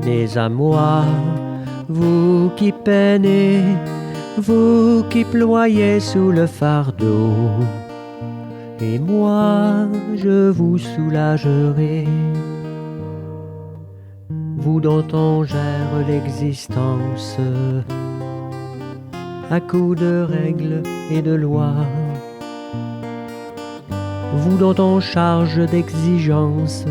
Venez à moi, vous qui peinez, vous qui ployez sous le fardeau, et moi je vous soulagerai. Vous dont on gère l'existence à coups de règles et de lois, vous dont on charge d'exigences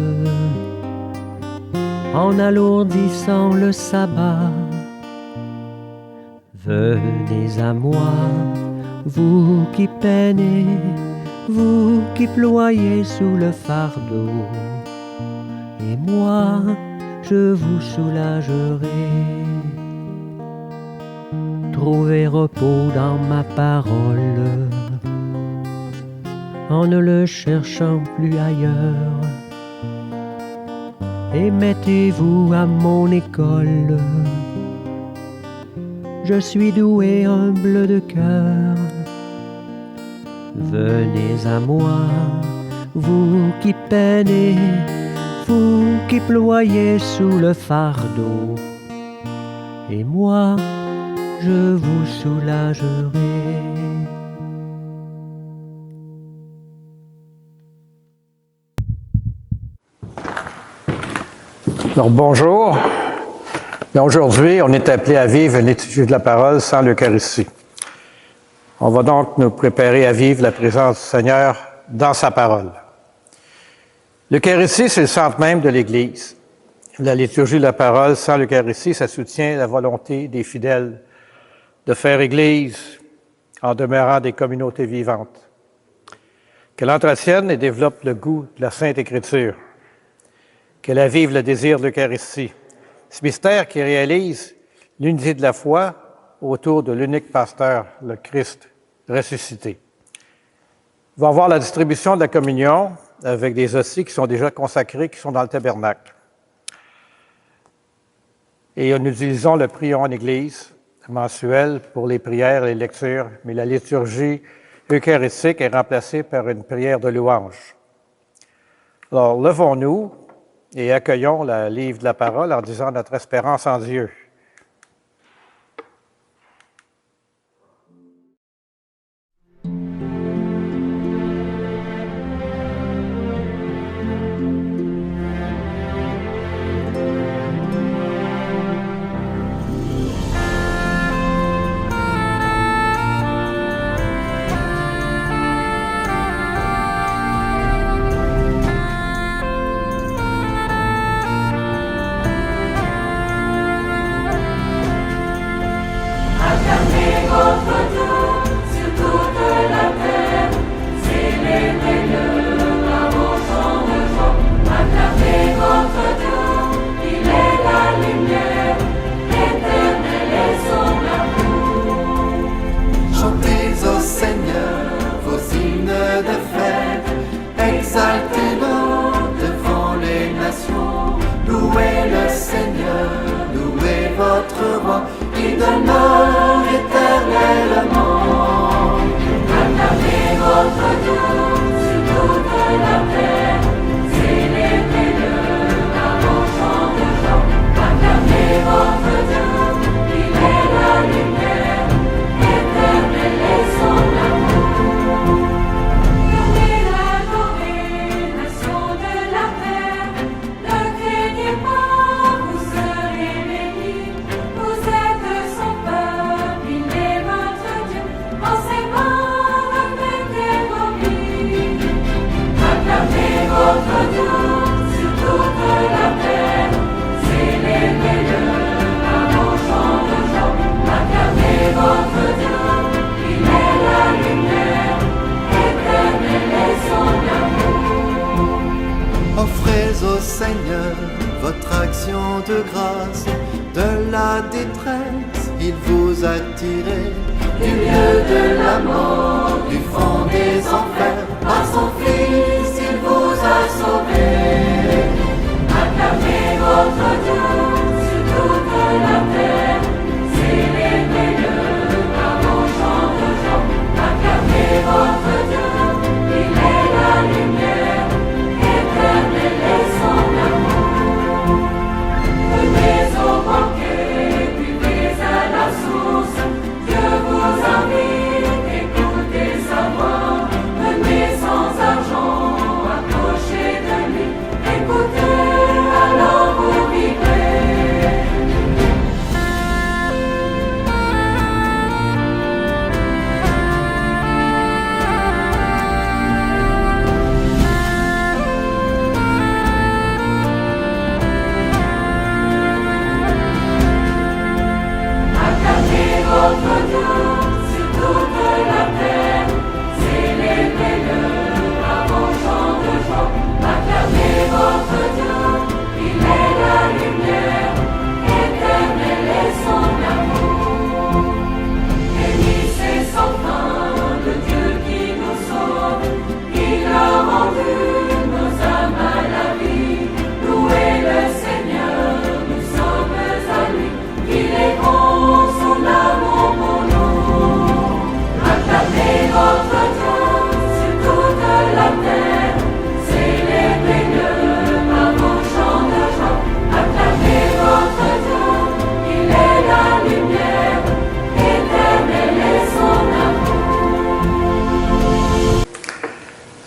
en alourdissant le sabbat. Venez à moi, vous qui peinez, vous qui ployez sous le fardeau, et moi je vous soulagerai. Trouvez repos dans ma parole, en ne le cherchant plus ailleurs, et mettez-vous à mon école. Je suis doué, humble de cœur. Venez à moi, vous qui peinez, vous qui ployez sous le fardeau, et moi je vous soulagerai. Alors bonjour. Et aujourd'hui, on est appelé à vivre une liturgie de la parole sans l'Eucharistie. On va donc nous préparer à vivre la présence du Seigneur dans sa parole. L'Eucharistie, c'est le centre même de l'Église. La liturgie de la parole sans l'Eucharistie, ça soutient la volonté des fidèles de faire Église en demeurant des communautés vivantes. Qu'elle entretienne et développe le goût de la Sainte Écriture. Qu'elle avive le désir de l'Eucharistie. Ce mystère qui réalise l'unité de la foi autour de l'unique pasteur, le Christ ressuscité. Il va y avoir la distribution de la communion avec des hosties qui sont déjà consacrées, qui sont dans le tabernacle. Et nous utilisons le prion en Église mensuel pour les prières et les lectures, mais la liturgie eucharistique est remplacée par une prière de louange. Alors, levons-nous et accueillons le livre de la parole en disant notre espérance en Dieu. Au Seigneur, votre action de grâce, de la détresse, il vous a tiré du lieu de la mort, du fond des enfers, par son Fils, il vous a sauvé. Acclamez votre Dieu sur toute la terre, célébrez-le par vos chants de joie. Acclamez votre Dieu, il est la lumière, éternelle est son amour. Venez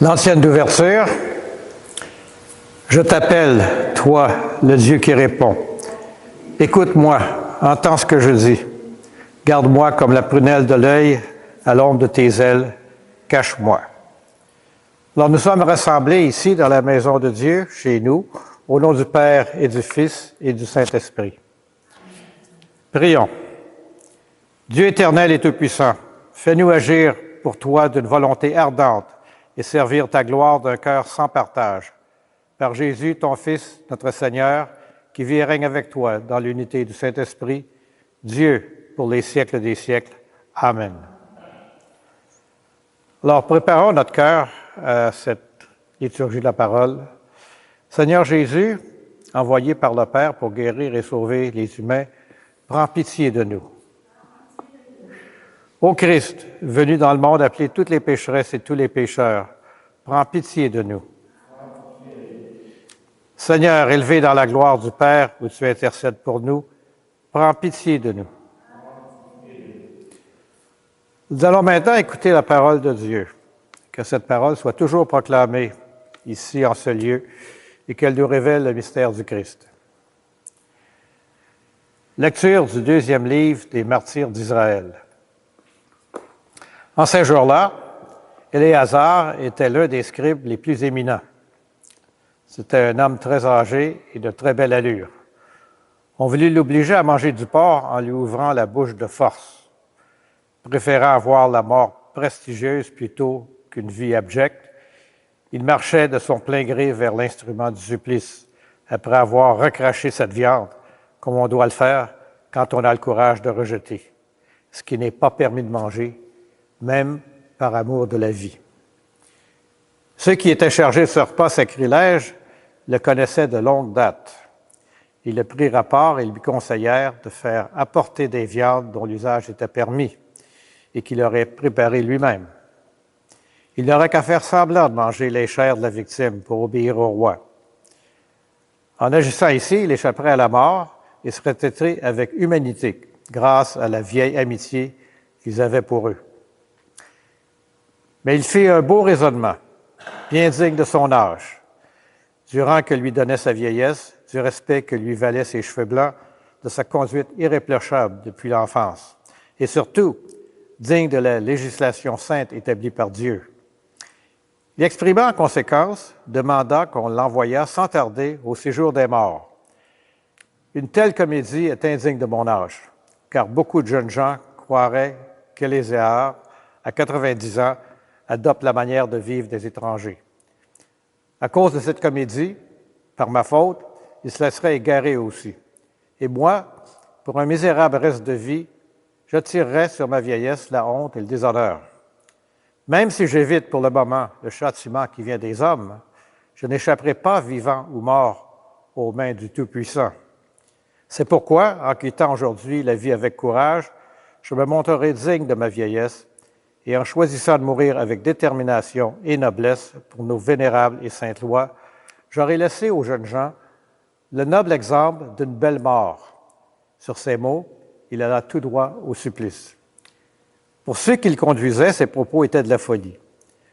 L'ancienne d'ouverture. Je t'appelle, toi, le Dieu qui répond. Écoute-moi, entends ce que je dis. Garde-moi comme la prunelle de l'œil à l'ombre de tes ailes. Cache-moi. Alors, nous sommes rassemblés ici dans la maison de Dieu, chez nous, au nom du Père et du Fils et du Saint-Esprit. Prions. Dieu éternel et tout-puissant, fais-nous agir pour toi d'une volonté ardente et servir ta gloire d'un cœur sans partage. Par Jésus, ton Fils, notre Seigneur, qui vit et règne avec toi dans l'unité du Saint-Esprit, Dieu pour les siècles des siècles. Amen. Alors, préparons notre cœur à cette liturgie de la parole. Seigneur Jésus, envoyé par le Père pour guérir et sauver les humains, prends pitié de nous. Ô Christ, venu dans le monde appeler toutes les pécheresses et tous les pécheurs, prends pitié de nous. Seigneur, élevé dans la gloire du Père, où tu intercèdes pour nous, prends pitié de nous. Nous allons maintenant écouter la parole de Dieu. Que cette parole soit toujours proclamée ici, en ce lieu, et qu'elle nous révèle le mystère du Christ. Lecture du 2e livre des Martyrs d'Israël. En ces jours-là, Éléazar était l'un des scribes les plus éminents. C'était un homme très âgé et de très belle allure. On voulut l'obliger à manger du porc en lui ouvrant la bouche de force. Préférant avoir la mort prestigieuse plutôt qu'une vie abjecte, il marchait de son plein gré vers l'instrument du supplice, après avoir recraché cette viande, comme on doit le faire quand on a le courage de rejeter, ce qui n'est pas permis de manger, même par amour de la vie. Ceux qui étaient chargés de ce repas sacrilège le connaissaient de longue date. Ils le prirent à part et lui conseillèrent de faire apporter des viandes dont l'usage était permis et qu'il aurait préparé lui-même. Il n'aurait qu'à faire semblant de manger les chairs de la victime pour obéir au roi. En agissant ici, il échapperait à la mort et serait traité avec humanité grâce à la vieille amitié qu'ils avaient pour eux. Mais il fit un beau raisonnement, bien digne de son âge, du rang que lui donnait sa vieillesse, du respect que lui valaient ses cheveux blancs, de sa conduite irréprochable depuis l'enfance, et surtout, digne de la législation sainte établie par Dieu. Il exprima en conséquence, demanda qu'on l'envoyât sans tarder au séjour des morts. Une telle comédie est indigne de mon âge, car beaucoup de jeunes gens croiraient qu'Éléazar, à 90 ans, adopte la manière de vivre des étrangers. À cause de cette comédie, par ma faute, il se laisserait égarer aussi. Et moi, pour un misérable reste de vie, je tirerais sur ma vieillesse la honte et le déshonneur. Même si j'évite pour le moment le châtiment qui vient des hommes, je n'échapperai pas vivant ou mort aux mains du Tout-Puissant. C'est pourquoi, en quittant aujourd'hui la vie avec courage, je me montrerai digne de ma vieillesse et en choisissant de mourir avec détermination et noblesse pour nos vénérables et saintes lois, j'aurai laissé aux jeunes gens le noble exemple d'une belle mort. Sur ces mots, il alla tout droit au supplice. Pour ceux qui le conduisaient, ses propos étaient de la folie.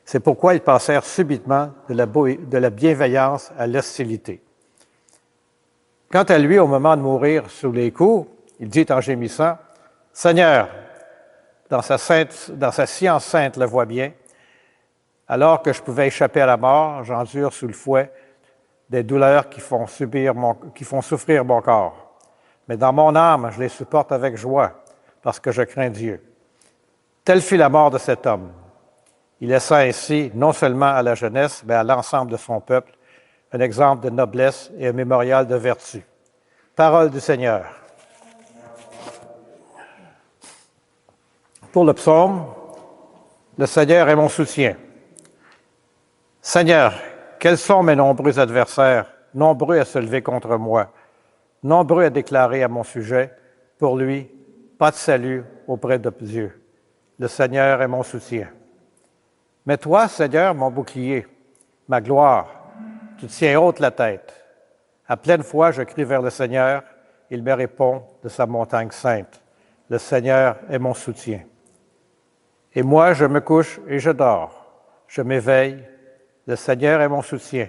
C'est pourquoi ils passèrent subitement de la bienveillance à l'hostilité. Quant à lui, au moment de mourir sous les coups, il dit en gémissant, « Seigneur, dans sa science sainte le voit bien, alors que je pouvais échapper à la mort, j'endure sous le fouet des douleurs qui font souffrir mon corps. Mais dans mon âme, je les supporte avec joie, parce que je crains Dieu. » Telle fut la mort de cet homme. Il laissa ainsi, non seulement à la jeunesse, mais à l'ensemble de son peuple, un exemple de noblesse et un mémorial de vertu. Parole du Seigneur. Pour le psaume, le Seigneur est mon soutien. Seigneur, quels sont mes nombreux adversaires, nombreux à se lever contre moi, nombreux à déclarer à mon sujet, pour lui, pas de salut auprès de Dieu. Le Seigneur est mon soutien. Mais toi, Seigneur, mon bouclier, ma gloire, tu tiens haute la tête. À pleine foi, je crie vers le Seigneur, il me répond de sa montagne sainte. Le Seigneur est mon soutien. Et moi, je me couche et je dors. Je m'éveille Le Seigneur est mon soutien.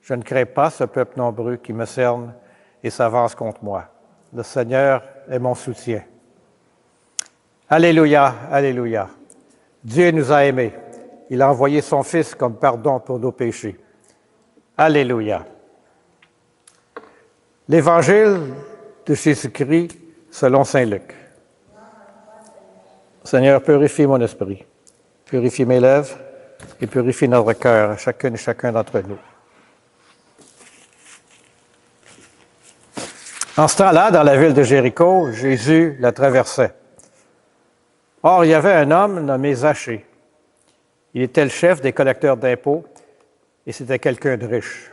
Je ne crains pas ce peuple nombreux qui me cerne et s'avance contre moi. Le Seigneur est mon soutien. Alléluia, alléluia. Dieu nous a aimés. Il a envoyé son Fils comme pardon pour nos péchés. Alléluia. L'Évangile de Jésus-Christ selon saint Luc. Seigneur, purifie mon esprit, purifie mes lèvres et purifie notre cœur, chacune et chacun d'entre nous. En ce temps-là, dans la ville de Jéricho, Jésus la traversait. Or, il y avait un homme nommé Zachée. Il était le chef des collecteurs d'impôts et c'était quelqu'un de riche.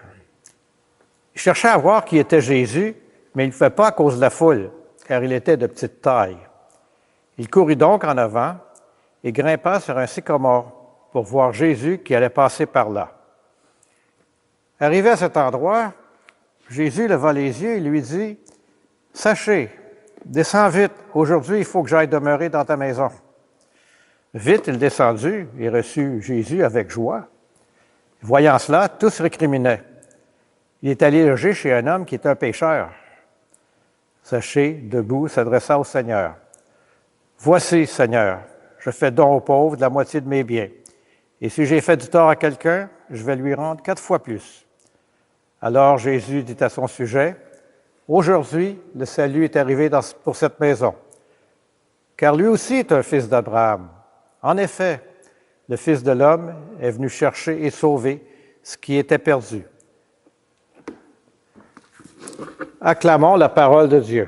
Il cherchait à voir qui était Jésus, mais il ne le fait pas à cause de la foule, car il était de petite taille. Il courut donc en avant et grimpa sur un sycomore pour voir Jésus qui allait passer par là. Arrivé à cet endroit, Jésus leva les yeux et lui dit, « Zachée, descends vite, aujourd'hui il faut que j'aille demeurer dans ta maison. » Vite, il descendit et reçut Jésus avec joie. Voyant cela, tous récriminaient. Il est allé loger chez un homme qui est un pécheur. Zachée, debout, s'adressa au Seigneur. « Voici, Seigneur, je fais don aux pauvres de la moitié de mes biens. Et si j'ai fait du tort à quelqu'un, je vais lui rendre 4 fois plus. » Alors Jésus dit à son sujet, « Aujourd'hui, le salut est arrivé pour cette maison, car lui aussi est un fils d'Abraham. En effet, le Fils de l'homme est venu chercher et sauver ce qui était perdu. » Acclamons la parole de Dieu.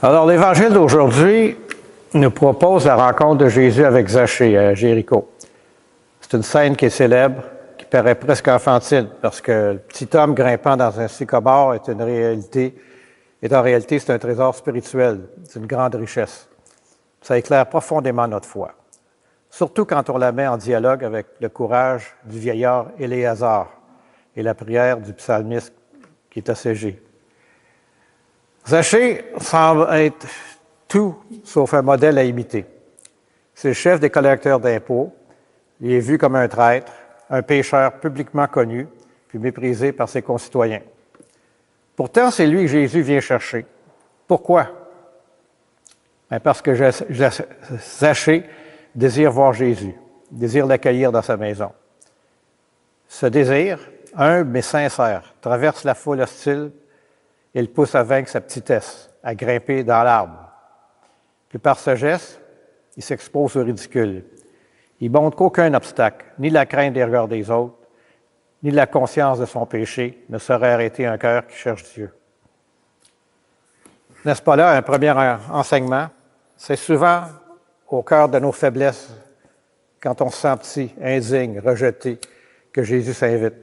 Alors, l'Évangile d'aujourd'hui nous propose la rencontre de Jésus avec Zachée à Jéricho. C'est une scène qui est célèbre, qui paraît presque enfantine, parce que le petit homme grimpant dans un sycomore est en réalité, c'est un trésor spirituel, c'est une grande richesse. Ça éclaire profondément notre foi, surtout quand on la met en dialogue avec le courage du vieillard Éléazar et la prière du psalmiste qui est assiégé. Zachée semble être tout sauf un modèle à imiter. C'est le chef des collecteurs d'impôts. Il est vu comme un traître, un pécheur publiquement connu, puis méprisé par ses concitoyens. Pourtant, c'est lui que Jésus vient chercher. Pourquoi? Bien parce que Zachée désire voir Jésus, désire l'accueillir dans sa maison. Ce désir, humble mais sincère, traverse la foule hostile et le pousse à vaincre sa petitesse, à grimper dans l'arbre. Puis par ce geste, il s'expose au ridicule. Il ne montre qu'aucun obstacle, ni la crainte des regards des autres, ni la conscience de son péché ne saurait arrêter un cœur qui cherche Dieu. N'est-ce pas là un premier enseignement? C'est souvent au cœur de nos faiblesses, quand on se sent petit, indigne, rejeté, que Jésus s'invite.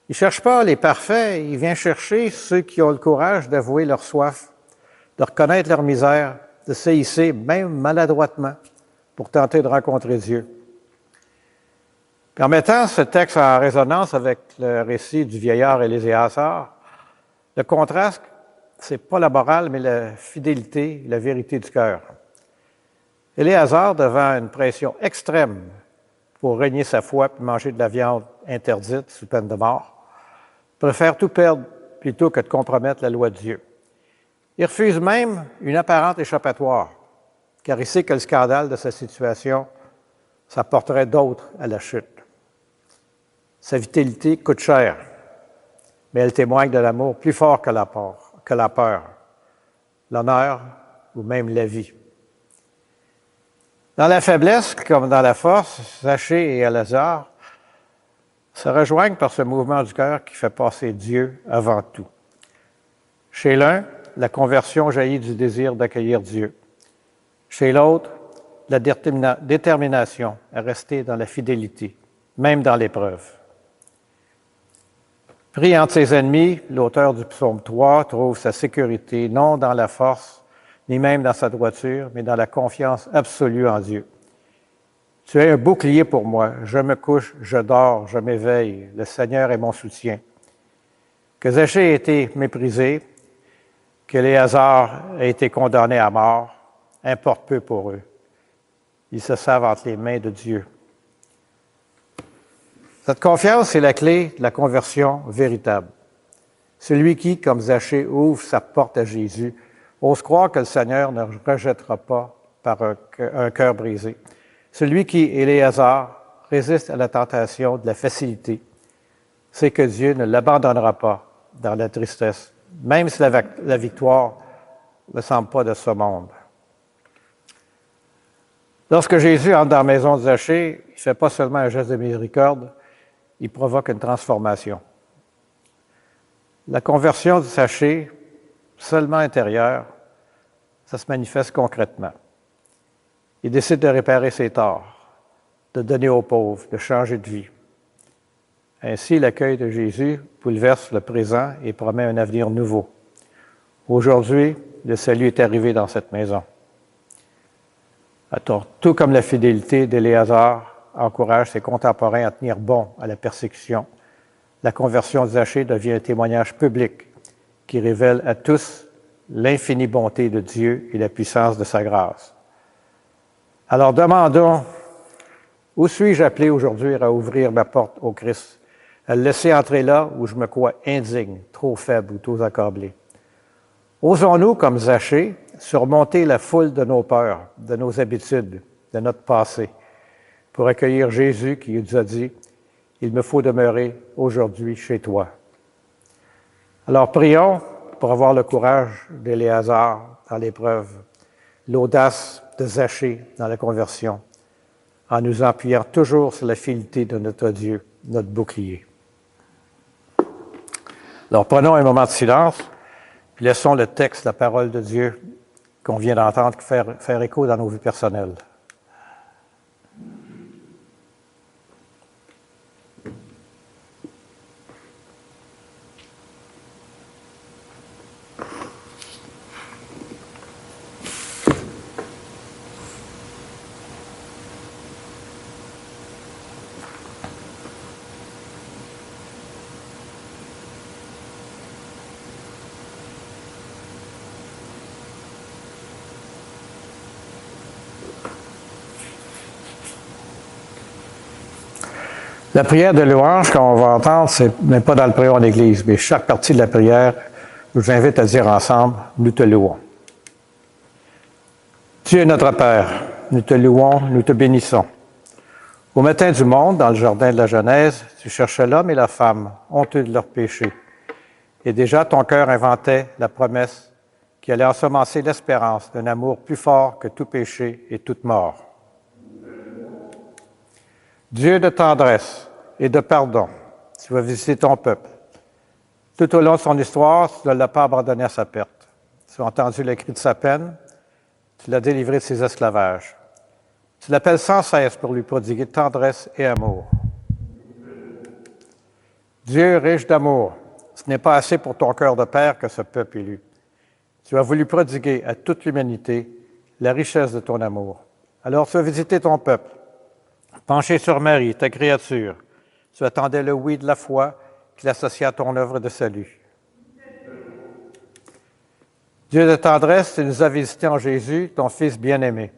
Il ne cherche pas les parfaits, il vient chercher ceux qui ont le courage d'avouer leur soif, de reconnaître leur misère, de se hisser, même maladroitement, pour tenter de rencontrer Dieu. Puis en mettant ce texte en résonance avec le récit du vieillard Éléazar, le contraste, c'est pas la morale, mais la fidélité, la vérité du cœur. Éléazar, devant une pression extrême pour régner sa foi et manger de la viande interdite sous peine de mort, préfère tout perdre plutôt que de compromettre la loi de Dieu. Il refuse même une apparente échappatoire, car il sait que le scandale de sa situation, ça porterait d'autres à la chute. Sa vitalité coûte cher, mais elle témoigne de l'amour plus fort que la peur, l'honneur ou même la vie. Dans la faiblesse, comme dans la force, Zachée et Éléazar se rejoignent par ce mouvement du cœur qui fait passer Dieu avant tout. Chez l'un, la conversion jaillit du désir d'accueillir Dieu. Chez l'autre, la détermination à rester dans la fidélité, même dans l'épreuve. Pris entre ses ennemis, l'auteur du psaume 3 trouve sa sécurité non dans la force, ni même dans sa droiture, mais dans la confiance absolue en Dieu. Tu es un bouclier pour moi. Je me couche, je dors, je m'éveille. Le Seigneur est mon soutien. Que Zachée ait été méprisé, qu'Éléazar ait été condamné à mort, importe peu pour eux. Ils se savent entre les mains de Dieu. Cette confiance est la clé de la conversion véritable. Celui qui, comme Zachée, ouvre sa porte à Jésus, ose croire que le Seigneur ne rejettera pas par un cœur brisé. Celui qui, Éléazar, résiste à la tentation de la facilité, sait que Dieu ne l'abandonnera pas dans la tristesse, même si la victoire ne semble pas de ce monde. Lorsque Jésus entre dans la maison de Zachée, il ne fait pas seulement un geste de miséricorde, il provoque une transformation. La conversion de Zachée, seulement intérieure, ça se manifeste concrètement. Il décide de réparer ses torts, de donner aux pauvres, de changer de vie. Ainsi, l'accueil de Jésus bouleverse le présent et promet un avenir nouveau. Aujourd'hui, le salut est arrivé dans cette maison. Tout comme la fidélité d'Éléazar encourage ses contemporains à tenir bon à la persécution, la conversion de Zachée devient un témoignage public qui révèle à tous l'infinie bonté de Dieu et la puissance de sa grâce. Alors demandons, où suis-je appelé aujourd'hui à ouvrir ma porte au Christ, à le laisser entrer là où je me crois indigne, trop faible ou trop accablé? Osons-nous, comme Zachée, surmonter la foule de nos peurs, de nos habitudes, de notre passé, pour accueillir Jésus qui nous a dit « Il me faut demeurer aujourd'hui chez toi ». Alors prions pour avoir le courage d'Éléazar dans l'épreuve, l'audace de Zachée dans la conversion, en nous appuyant toujours sur la fidélité de notre Dieu, notre bouclier. Alors prenons un moment de silence, puis laissons le texte, la parole de Dieu qu'on vient d'entendre faire écho dans nos vies personnelles. La prière de louange qu'on va entendre, c'est même pas dans le préau en Église, mais chaque partie de la prière, je vous invite à dire ensemble, nous te louons. Dieu est notre Père, nous te louons, nous te bénissons. Au matin du monde, dans le jardin de la Genèse, tu cherchais l'homme et la femme, honteux de leurs péchés. Et déjà, ton cœur inventait la promesse qui allait ensemencer l'espérance d'un amour plus fort que tout péché et toute mort. Dieu de tendresse et de pardon, tu vas visiter ton peuple. Tout au long de son histoire, tu ne l'as pas abandonné à sa perte. Tu as entendu le cri de sa peine, tu l'as délivré de ses esclavages. Tu l'appelles sans cesse pour lui prodiguer tendresse et amour. Dieu riche d'amour, ce n'est pas assez pour ton cœur de père que ce peuple élu. Tu as voulu prodiguer à toute l'humanité la richesse de ton amour. Alors tu as visité ton peuple. Penché sur Marie, ta créature, tu attendais le oui de la foi qui l'associe à ton œuvre de salut. Dieu de tendresse, tu nous as visités en Jésus, ton Fils bien-aimé.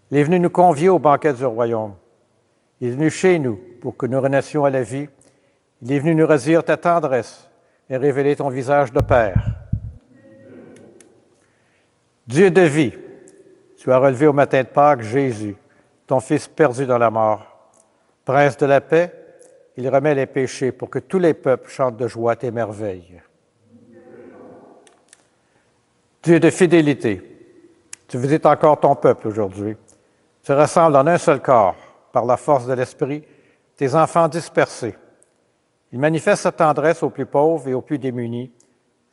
Il est venu nous convier au banquet du royaume. Il est venu chez nous pour que nous renaissions à la vie. Il est venu nous redire ta tendresse et révéler ton visage de Père. Dieu de vie, tu as relevé au matin de Pâques Jésus, ton Fils perdu dans la mort. Prince de la paix, il remet les péchés pour que tous les peuples chantent de joie tes merveilles. Dieu de fidélité, tu visites encore ton peuple aujourd'hui. Tu rassembles en un seul corps, par la force de l'Esprit, tes enfants dispersés. Il manifeste sa tendresse aux plus pauvres et aux plus démunis,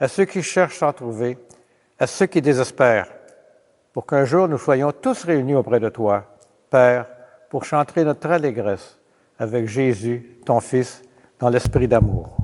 à ceux qui cherchent à en trouver, à ceux qui désespèrent, pour qu'un jour nous soyons tous réunis auprès de toi, Père, pour chanter notre allégresse avec Jésus, ton Fils, dans l'esprit d'amour.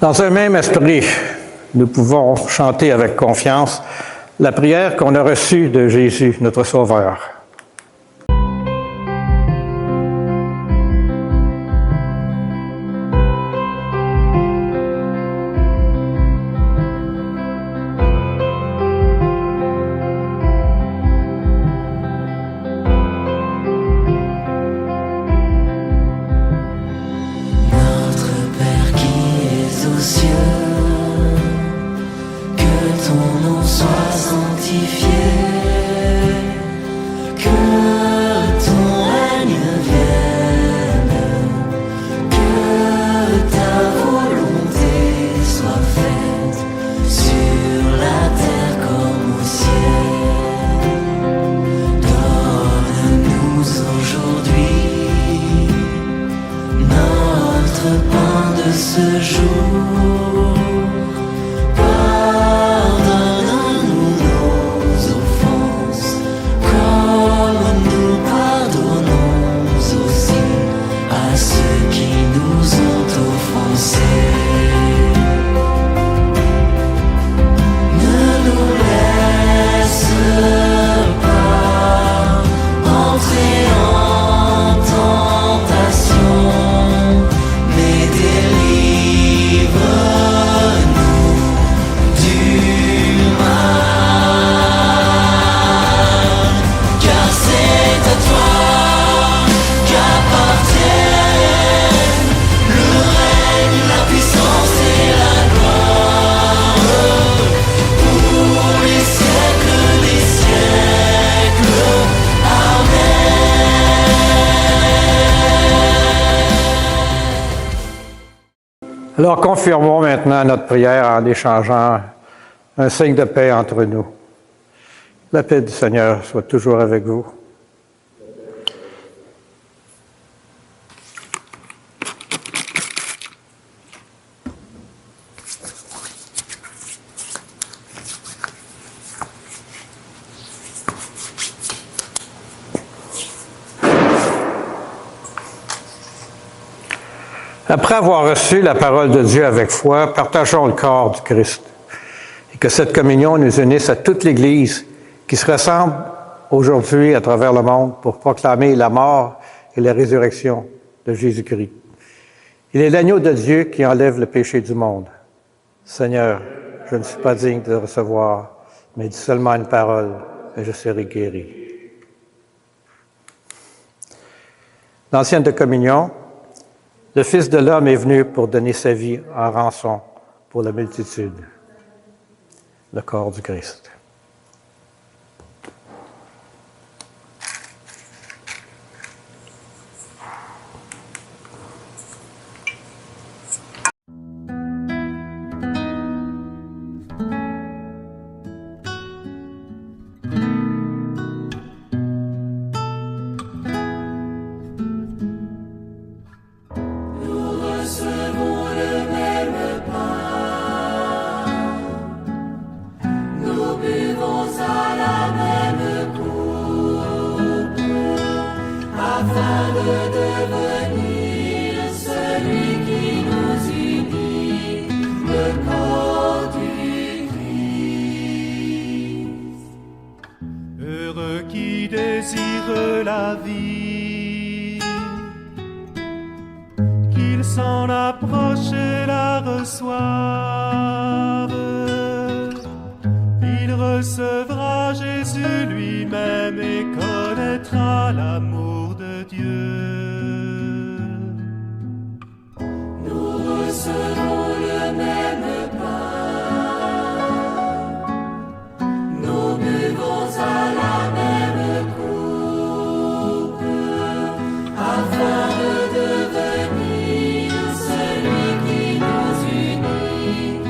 Dans un même esprit, nous pouvons chanter avec confiance la prière qu'on a reçue de Jésus, notre Sauveur. Alors, confirmons maintenant notre prière en échangeant un signe de paix entre nous. La paix du Seigneur soit toujours avec vous. Après avoir reçu la parole de Dieu avec foi, partageons le corps du Christ et que cette communion nous unisse à toute l'Église qui se rassemble aujourd'hui à travers le monde pour proclamer la mort et la résurrection de Jésus-Christ. Il est l'agneau de Dieu qui enlève le péché du monde. Seigneur, je ne suis pas digne de recevoir, mais dis seulement une parole et je serai guéri. Dans l'ancienne de communion, le Fils de l'homme est venu pour donner sa vie en rançon pour la multitude. Le corps du Christ. désire la vie, qu'il s'en approche et la reçoive. Il recevra Jésus lui-même et connaîtra l'amour de Dieu. Nous recevons le même pain, nous buvons à la même coupe, afin de devenir celui qui nous unit,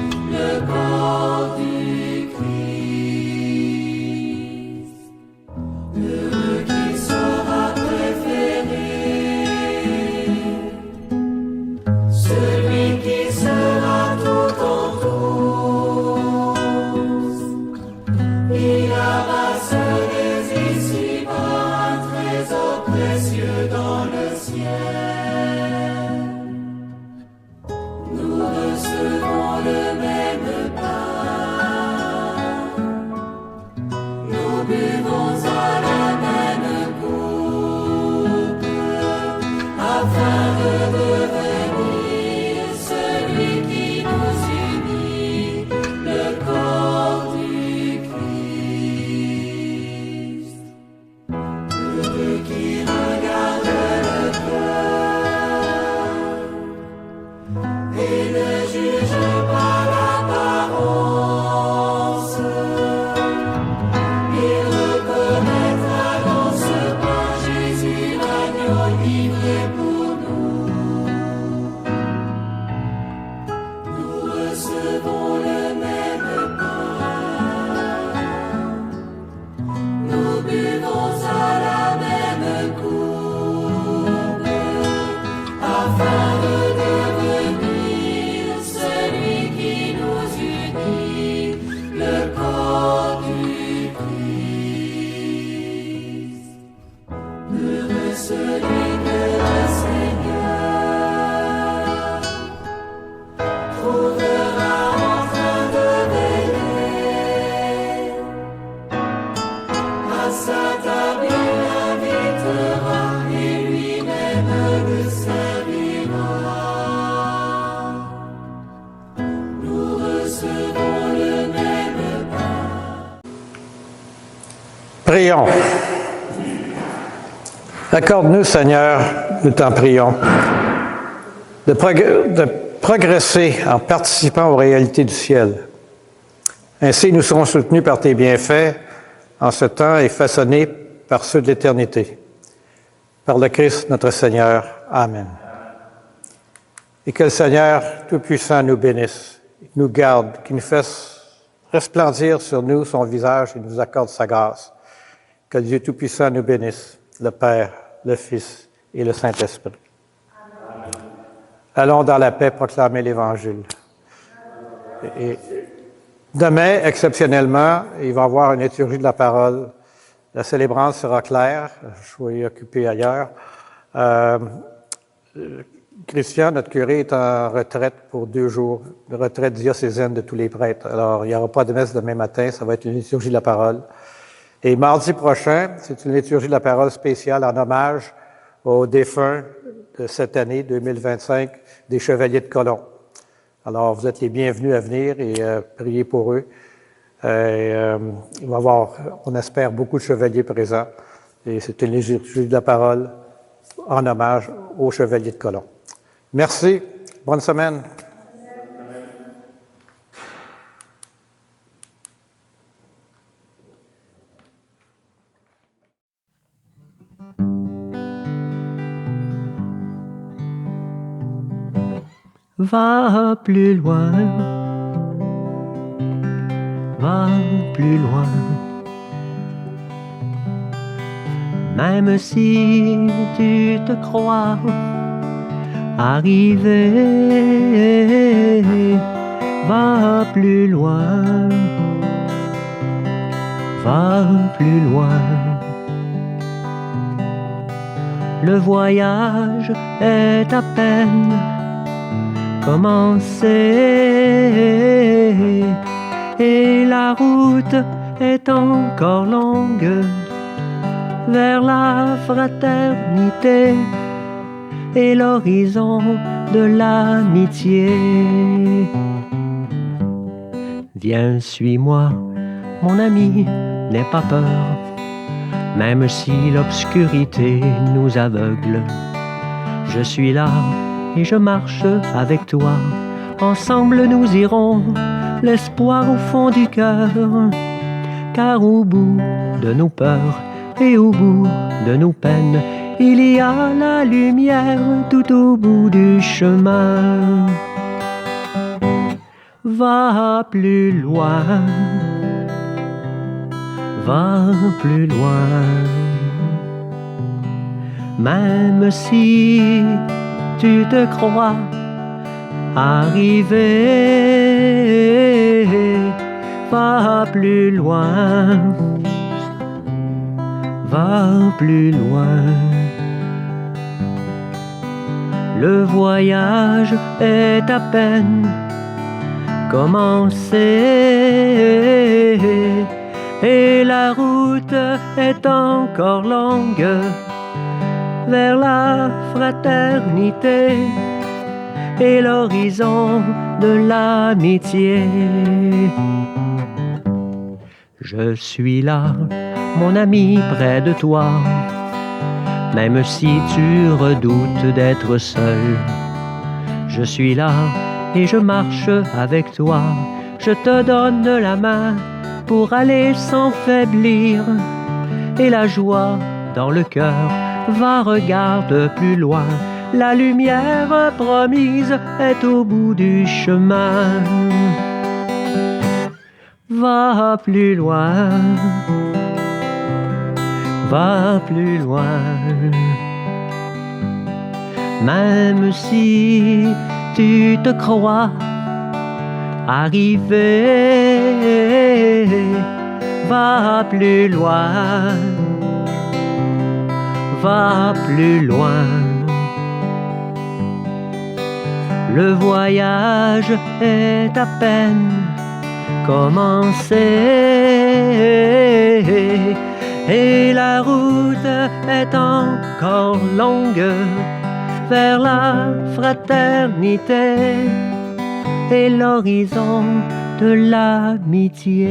recevons le même pain. Nous buvons à la même coupe, afin de devenir celui qui nous unit, le corps du Christ. Heureux celui que le Seigneur trouvera en train de veiller. À sa table il l'invitera et lui-même le servira. Nous recevons le même pain. Prions. Accorde-nous, Seigneur, nous t'en prions, de progresser en participant aux réalités du ciel. Ainsi, nous serons soutenus par tes bienfaits en ce temps et façonnés par ceux de l'éternité. Par le Christ, notre Seigneur. Amen. Et que le Seigneur Tout-Puissant nous bénisse, nous garde, qu'il nous fasse resplendir sur nous son visage et nous accorde sa grâce. Que Dieu Tout-Puissant nous bénisse, le Père, le Fils et le Saint-Esprit. Amen. Allons dans la paix proclamer l'Évangile. Et demain, exceptionnellement, il va y avoir une liturgie de la parole. La célébrante sera claire. Je vais y occuper ailleurs. Christian, notre curé, est en retraite pour 2 jours, de retraite diocésaine de tous les prêtres. Alors, il n'y aura pas de messe demain matin, ça va être une liturgie de la parole. Et mardi prochain, c'est une liturgie de la parole spéciale en hommage aux défunts de cette année 2025 des Chevaliers de Colomb. Alors, vous êtes les bienvenus à venir et prier pour eux. Il va y avoir, on espère, beaucoup de chevaliers présents. Et c'est une liturgie de la parole en hommage aux Chevaliers de Colomb. Merci. Bonne semaine. Va plus loin, va plus loin. Même si tu te crois arrivé, va plus loin, va plus loin. Le voyage est à peine commencé et la route est encore longue vers la fraternité et l'horizon de l'amitié. Viens, suis-moi, mon ami, n'aie pas peur, même si l'obscurité nous aveugle. Je suis là et je marche avec toi. Ensemble nous irons, l'espoir au fond du cœur. Car au bout de nos peurs et au bout de nos peines, il y a la lumière tout au bout du chemin. Va plus loin, va plus loin. Même si tu te crois arrivé, va plus loin, va plus loin. Le voyage est à peine commencé et la route est encore longue vers la fraternité et l'horizon de l'amitié. Je suis là, mon ami, près de toi, même si tu redoutes d'être seul. Je suis là et je marche avec toi. Je te donne la main pour aller sans faiblir. Et la joie dans le cœur, va, regarde plus loin. La lumière promise est au bout du chemin. Va plus loin, va plus loin. Même si tu te crois arrivé, va plus loin, va plus loin. Le voyage est à peine commencé et la route est encore longue vers la fraternité et l'horizon de l'amitié.